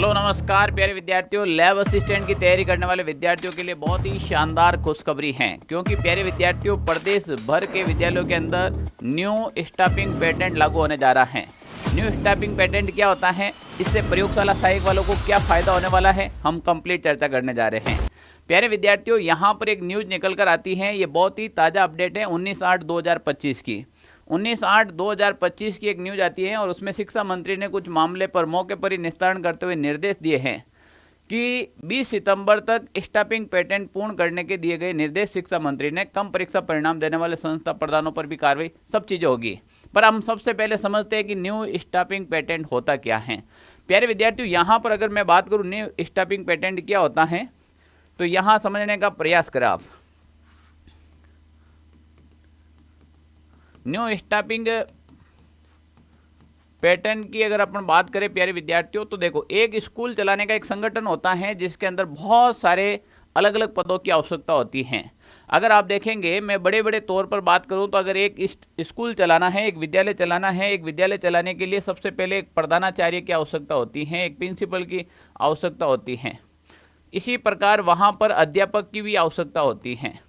Hello नमस्कार प्यारे विद्यार्थियों। लैब असिस्टेंट की तैयारी करने वाले विद्यार्थियों के लिए बहुत ही शानदार खुशखबरी है, क्योंकि प्यारे विद्यार्थियों प्रदेश भर के विद्यालयों के अंदर न्यू स्टाफिंग पैटर्न लागू होने जा रहा है। न्यू स्टाफिंग पैटर्न क्या होता है, इससे प्रयोगशाला सहायक वालों को क्या फायदा होने वाला है, हम कंप्लीट चर्चा करने जा रहे हैं। प्यारे विद्यार्थियों, यहाँ पर एक न्यूज निकल कर आती है, ये बहुत ही ताज़ा अपडेट है 19/8/2025 की। 19/8/2025 की एक न्यूज आती है और उसमें शिक्षा मंत्री ने कुछ मामले पर मौके पर ही निस्तारण करते हुए निर्देश दिए हैं कि 20 सितंबर तक स्टाफिंग पैटर्न पूर्ण करने के दिए गए निर्देश शिक्षा मंत्री ने कम परीक्षा परिणाम देने वाले संस्था प्रधानों पर भी कार्रवाई, सब चीज़ें होगी। पर हम सबसे पहले समझते हैं कि न्यू स्टाफिंग पैटर्न होता क्या है। प्यारे विद्यार्थियों, यहाँ पर अगर मैं बात करूँ न्यू स्टाफिंग पैटर्न क्या होता है, तो यहाँ समझने का प्रयास करें आप। न्यू स्टाफिंग पैटर्न की अगर अपन बात करें प्यारे विद्यार्थियों, तो देखो, एक स्कूल चलाने का एक संगठन होता है जिसके अंदर बहुत सारे अलग अलग पदों की आवश्यकता होती है। अगर आप देखेंगे, मैं बड़े बड़े तौर पर बात करूं तो अगर एक स्कूल चलाना है, एक विद्यालय चलाना है, एक विद्यालय चलाने के लिए सबसे पहले एक प्रधानाचार्य की आवश्यकता होती है, एक प्रिंसिपल की आवश्यकता होती है। इसी प्रकार वहाँ पर अध्यापक की भी आवश्यकता होती है।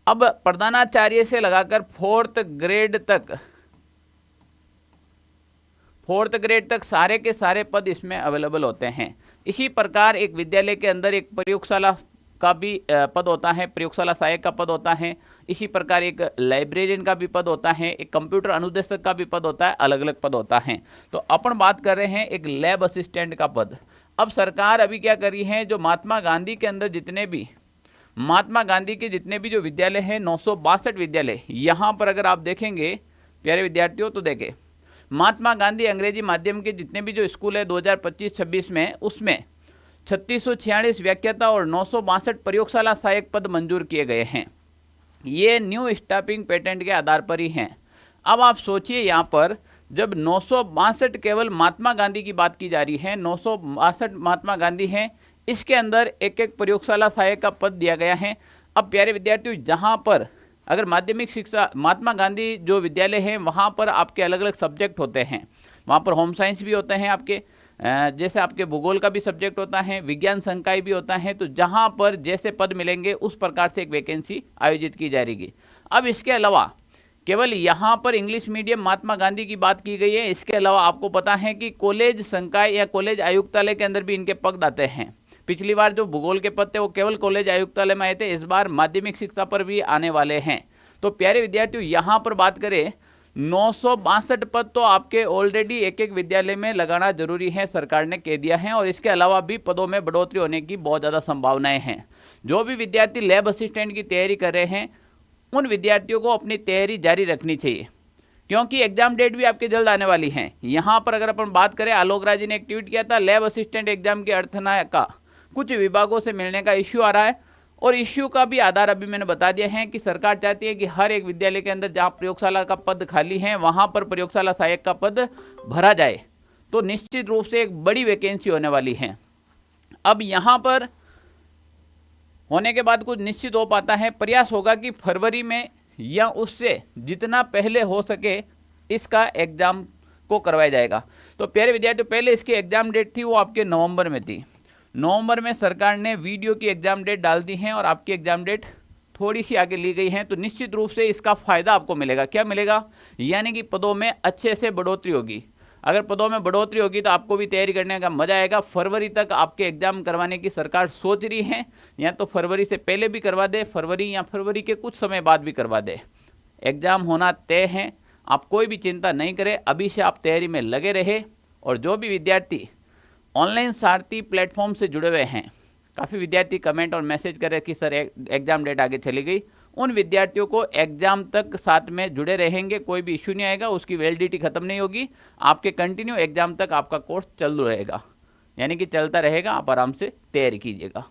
अब प्रधानाचार्य से लगाकर फोर्थ ग्रेड तक सारे के सारे पद इसमें अवेलेबल होते हैं। इसी प्रकार एक विद्यालय के अंदर एक प्रयोगशाला का भी पद होता है, प्रयोगशाला सहायक का पद होता है। इसी प्रकार एक लाइब्रेरियन का भी पद होता है, एक कंप्यूटर अनुदेशक का भी पद होता है, अलग अलग पद होता है। तो अपन बात कर रहे हैं एक लैब असिस्टेंट का पद। अब सरकार अभी क्या कर रही है, जो महात्मा गांधी के अंदर महात्मा गांधी के जितने भी जो विद्यालय हैं, 962 विद्यालय, यहाँ पर अगर आप देखेंगे प्यारे विद्यार्थियों, तो देखें महात्मा गांधी अंग्रेजी माध्यम के जितने भी जो स्कूल है 2025-26 में, उसमें 3646 व्याख्याता और 962 प्रयोगशाला सहायक पद मंजूर किए गए हैं। ये न्यू स्टाफिंग पैटर्न के आधार पर ही हैं। अब आप सोचिए, यहाँ पर जब 962 केवल महात्मा गांधी की बात की जा रही है, 962 महात्मा गांधी हैं, इसके अंदर एक एक प्रयोगशाला सहायक का पद दिया गया है। अब प्यारे विद्यार्थियों, जहाँ पर अगर माध्यमिक शिक्षा महात्मा गांधी जो विद्यालय हैं, वहाँ पर आपके अलग अलग सब्जेक्ट होते हैं। वहाँ पर होम साइंस भी होते हैं आपके, जैसे आपके भूगोल का भी सब्जेक्ट होता है, विज्ञान संकाय भी होता है। तो जहाँ पर जैसे पद मिलेंगे उस प्रकार से एक वैकेंसी आयोजित की जाएगी। अब इसके अलावा केवल यहाँ पर इंग्लिश मीडियम महात्मा गांधी की बात की गई है। इसके अलावा आपको पता है कि कॉलेज संकाय या कॉलेज आयुक्तालय के अंदर भी इनके पद आते हैं। पिछली बार जो भूगोल के पद थे वो केवल कॉलेज आयुक्तालय में आए थे, इस बार माध्यमिक शिक्षा पर भी आने वाले हैं। तो प्यारे विद्यार्थियों, यहाँ पर बात करें 962 पद तो आपके ऑलरेडी एक एक विद्यालय में लगाना जरूरी है, सरकार ने कह दिया है। और इसके अलावा भी पदों में बढ़ोतरी होने की बहुत ज़्यादा संभावनाएं हैं। जो भी विद्यार्थी लैब असिस्टेंट की तैयारी कर रहे हैं, उन विद्यार्थियों को अपनी तैयारी जारी रखनी चाहिए, क्योंकि एग्जाम डेट भी आपके जल्द आने वाली है। यहाँ पर अगर अपन बात करें, आलोक राज जी ने एक ट्वीट किया था, लैब असिस्टेंट एग्जाम के अर्थना का कुछ विभागों से मिलने का इश्यू आ रहा है। और इश्यू का भी आधार अभी मैंने बता दिया है कि सरकार चाहती है कि हर एक विद्यालय के अंदर जहाँ प्रयोगशाला का पद खाली है, वहाँ पर प्रयोगशाला सहायक का पद भरा जाए। तो निश्चित रूप से एक बड़ी वैकेंसी होने वाली है। अब यहाँ पर होने के बाद कुछ निश्चित हो पाता है, प्रयास होगा कि फरवरी में या उससे जितना पहले हो सके इसका एग्जाम को करवाया जाएगा। तो प्यारे विद्यार्थियों, पहले इसकी एग्जाम डेट थी वो आपके नवंबर में थी। नवंबर में सरकार ने वीडियो की एग्जाम डेट डाल दी है और आपकी एग्जाम डेट थोड़ी सी आगे ली गई है। तो निश्चित रूप से इसका फायदा आपको मिलेगा। क्या मिलेगा? यानी कि पदों में अच्छे से बढ़ोतरी होगी। अगर पदों में बढ़ोतरी होगी तो आपको भी तैयारी करने का मजा आएगा। फरवरी तक आपके एग्जाम करवाने की सरकार सोच रही है, या तो फरवरी से पहले भी करवा दे, फरवरी या फरवरी के कुछ समय बाद भी करवा दे। एग्जाम होना तय है, आप कोई भी चिंता नहीं करें, अभी से आप तैयारी में लगे रहे। और जो भी विद्यार्थी ऑनलाइन सारथी प्लेटफॉर्म से जुड़े हुए हैं, काफ़ी विद्यार्थी कमेंट और मैसेज कर रहे कि सर एग्जाम डेट आगे चली गई, उन विद्यार्थियों को एग्जाम तक साथ में जुड़े रहेंगे, कोई भी इश्यू नहीं आएगा, उसकी वैलिडिटी खत्म नहीं होगी, आपके कंटिन्यू एग्जाम तक आपका कोर्स चल रहेगा, यानी कि चलता रहेगा। आप आराम से तैयारी कीजिएगा।